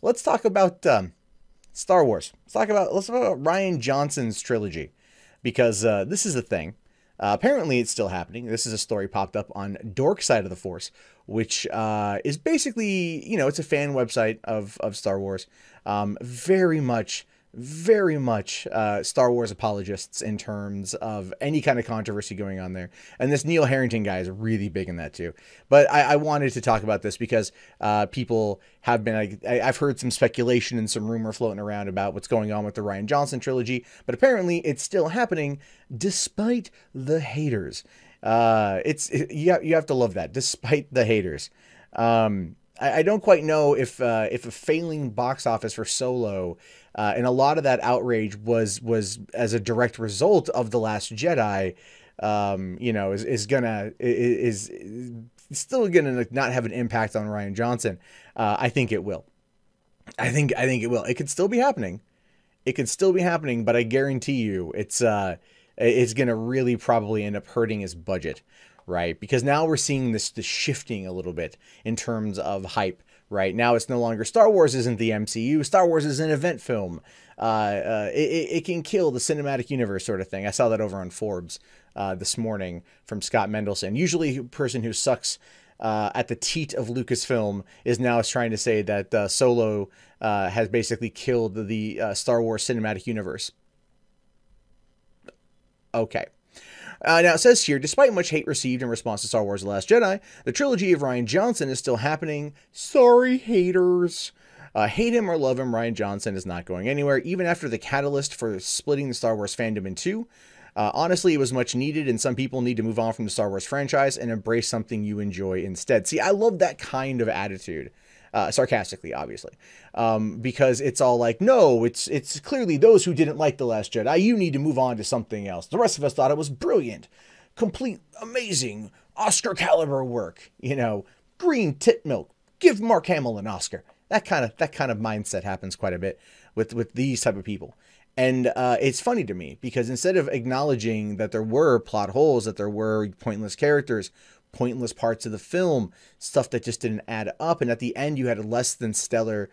let's talk about Star Wars. Let's talk about Rian Johnson's trilogy, because this is a thing. Apparently, it's still happening. This is a story popped up on Dork Side of the Force, which is basically, you know, it's a fan website of Star Wars. Very much Star Wars apologists in terms of any kind of controversy going on there. And this Neil Harrington guy is really big in that too. But I wanted to talk about this because people have been, I've heard some speculation and some rumor floating around about what's going on with the Rian Johnson trilogy, but apparently it's still happening despite the haters. You have to love that, despite the haters. I don't quite know if a failing box office for Solo, and a lot of that outrage was as a direct result of The Last Jedi, you know, is still gonna not have an impact on Rian Johnson. I think it will. I think it will. It could still be happening. It could still be happening, but I guarantee you, it's gonna really probably end up hurting his budget. Right, because now we're seeing this shifting a little bit in terms of hype. Right now, it's no longer Star Wars isn't the MCU. Star Wars is an event film. It can kill the cinematic universe, sort of thing. I saw that over on Forbes this morning from Scott Mendelson. Usually, a person who sucks at the teat of Lucasfilm is now trying to say that Solo has basically killed the Star Wars cinematic universe. Okay. Now, it says here, despite much hate received in response to Star Wars The Last Jedi, the trilogy of Rian Johnson is still happening. Sorry, haters. Hate him or love him, Rian Johnson is not going anywhere, even after the catalyst for splitting the Star Wars fandom in two. Honestly, it was much needed, and some people need to move on from the Star Wars franchise and embrace something you enjoy instead. See, I love that kind of attitude. Sarcastically, obviously, because it's all like, no, it's clearly those who didn't like The Last Jedi. You need to move on to something else. The rest of us thought it was brilliant, complete, amazing, Oscar caliber work. You know, green tit milk. Give Mark Hamill an Oscar. That kind of mindset happens quite a bit with these type of people. And it's funny to me because instead of acknowledging that there were plot holes, that there were pointless characters, pointless parts of the film, stuff that just didn't add up, and at the end you had a less than stellar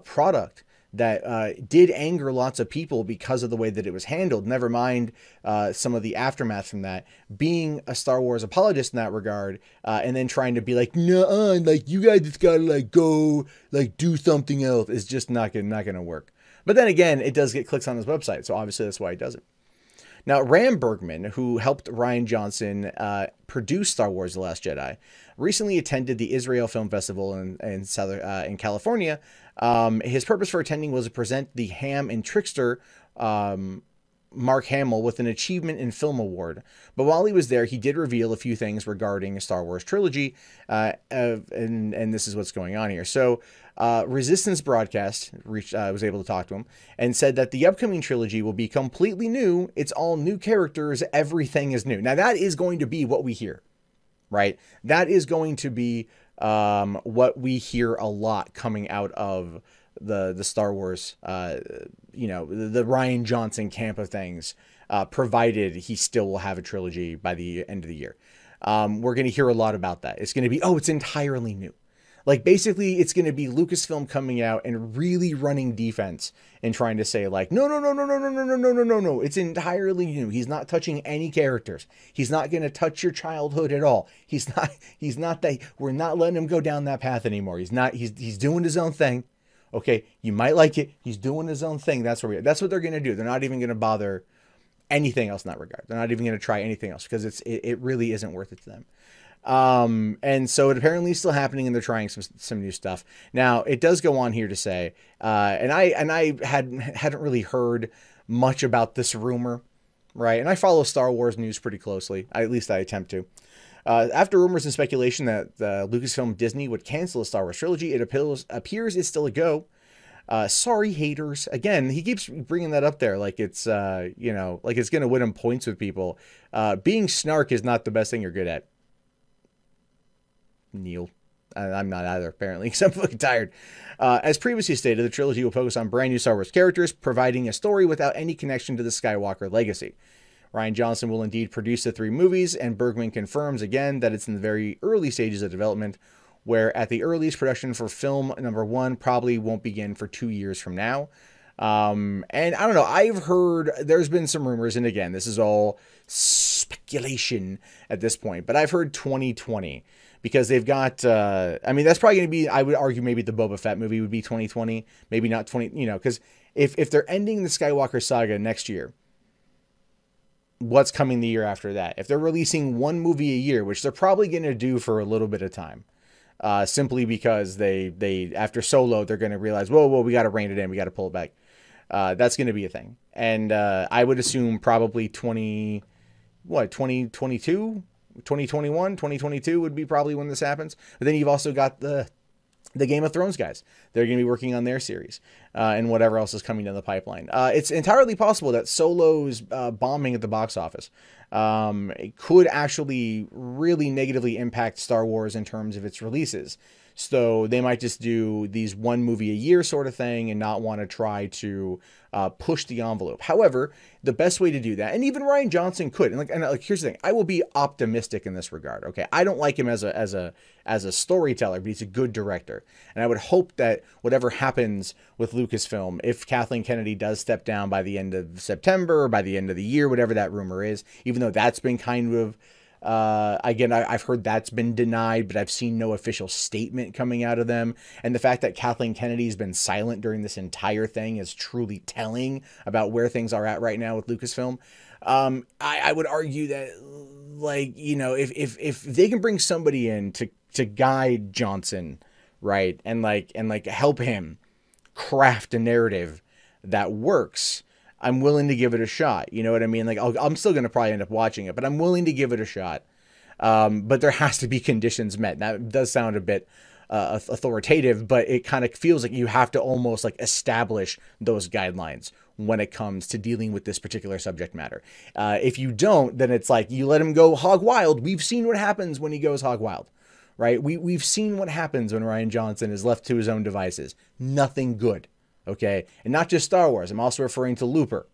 product that did anger lots of people because of the way that it was handled. Never mind some of the aftermath from that. Being a Star Wars apologist in that regard, and then trying to be like, no, like you guys just gotta like go like do something else, is just not gonna work. But then again, it does get clicks on his website, so obviously that's why he does it. Now, Ram Bergman, who helped Rian Johnson produce Star Wars The Last Jedi, recently attended the Israel Film Festival in California. His purpose for attending was to present the ham and trickster Mark Hamill with an Achievement in Film Award. But while he was there, he did reveal a few things regarding a Star Wars trilogy, and this is what's going on here. So, Resistance Broadcast was able to talk to him and said that the upcoming trilogy will be completely new. It's all new characters. Everything is new. Now, that is going to be what we hear, right? That is going to be what we hear a lot coming out of the Star Wars, you know, the Rian Johnson camp of things, provided he still will have a trilogy by the end of the year. We're going to hear a lot about that. It's going to be, oh, it's entirely new. Like, basically, it's going to be Lucasfilm coming out and really running defense and trying to say, like, no, it's entirely new. He's not touching any characters. He's not going to touch your childhood at all. He's not that, we're not letting him go down that path anymore. He's doing his own thing. Okay, you might like it. He's doing his own thing. That's what they're going to do. They're not even going to bother anything else in that regard. They're not even going to try anything else because it really isn't worth it to them. And so it apparently is still happening, and they're trying some new stuff. Now, it does go on here to say, and I hadn't really heard much about this rumor, right? And I follow Star Wars news pretty closely. At least I attempt to. After rumors and speculation that Lucasfilm Disney would cancel the Star Wars trilogy, it appears it's still a go. Sorry, haters. Again, he keeps bringing that up there like it's, you know, like it's going to win him points with people. Being snark is not the best thing you're good at. Neil. I'm not either, apparently, because I'm fucking tired. As previously stated, the trilogy will focus on brand new Star Wars characters, providing a story without any connection to the Skywalker legacy. Rian Johnson will indeed produce the 3 movies, and Bergman confirms again that it's in the very early stages of development. where at the earliest production for film number 1 probably won't begin for 2 years from now. And I don't know, I've heard, there's been some rumors, and again, this is all speculation at this point, but I've heard 2020, because they've got, I mean, that's probably going to be, I would argue maybe the Boba Fett movie would be 2020, maybe not 20, you know, because if they're ending the Skywalker saga next year, what's coming the year after that? If they're releasing one movie a year, which they're probably going to do for a little bit of time, simply because they after Solo, they're going to realize, whoa, we got to rein it in. We got to pull it back. That's going to be a thing. And I would assume probably 2022, 2021, 2022 would be probably when this happens. But then you've also got the Game of Thrones guys. They're going to be working on their series and whatever else is coming down the pipeline. It's entirely possible that Solo's bombing at the box office it could actually really negatively impact Star Wars in terms of its releases. So they might just do these one movie a year sort of thing and not want to try to push the envelope. However, the best way to do that, and even Rian Johnson could, and here's the thing, I will be optimistic in this regard. Okay, I don't like him as a storyteller, but he's a good director, and I would hope that whatever happens with Lucasfilm, if Kathleen Kennedy does step down by the end of September or by the end of the year, whatever that rumor is, even though that's been kind of again, I've heard that's been denied, but I've seen no official statement coming out of them. And the fact that Kathleen Kennedy's been silent during this entire thing is truly telling about where things are at right now with Lucasfilm. I would argue that, like, you know, if they can bring somebody in to guide Johnson, right, and help him craft a narrative that works, I'm willing to give it a shot. You know what I mean? Like, I'm still going to probably end up watching it, but I'm willing to give it a shot. But there has to be conditions met. That does sound a bit authoritative, but it kind of feels like you have to almost like establish those guidelines when it comes to dealing with this particular subject matter. If you don't, then it's like you let him go hog wild. We've seen what happens when he goes hog wild, right? We've seen what happens when Rian Johnson is left to his own devices. Nothing good. Okay, and not just Star Wars. I'm also referring to Looper.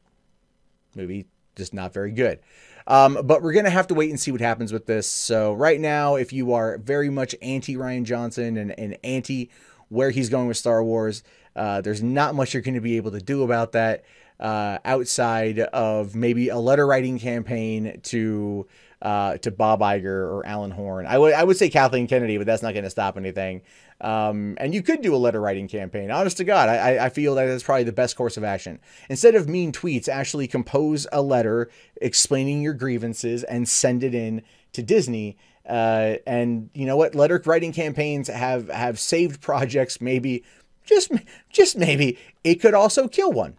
Movie just not very good. But we're going to have to wait and see what happens with this. So right now, if you are very much anti Rian Johnson and anti where he's going with Star Wars, there's not much you're going to be able to do about that outside of maybe a letter writing campaign to Bob Iger or Alan Horn. I would say Kathleen Kennedy, but that's not going to stop anything. And you could do a letter writing campaign. Honest to God, I feel that that's probably the best course of action. Instead of mean tweets, actually compose a letter explaining your grievances and send it in to Disney. And you know what? Letter writing campaigns have saved projects. Maybe, just maybe, it could also kill one.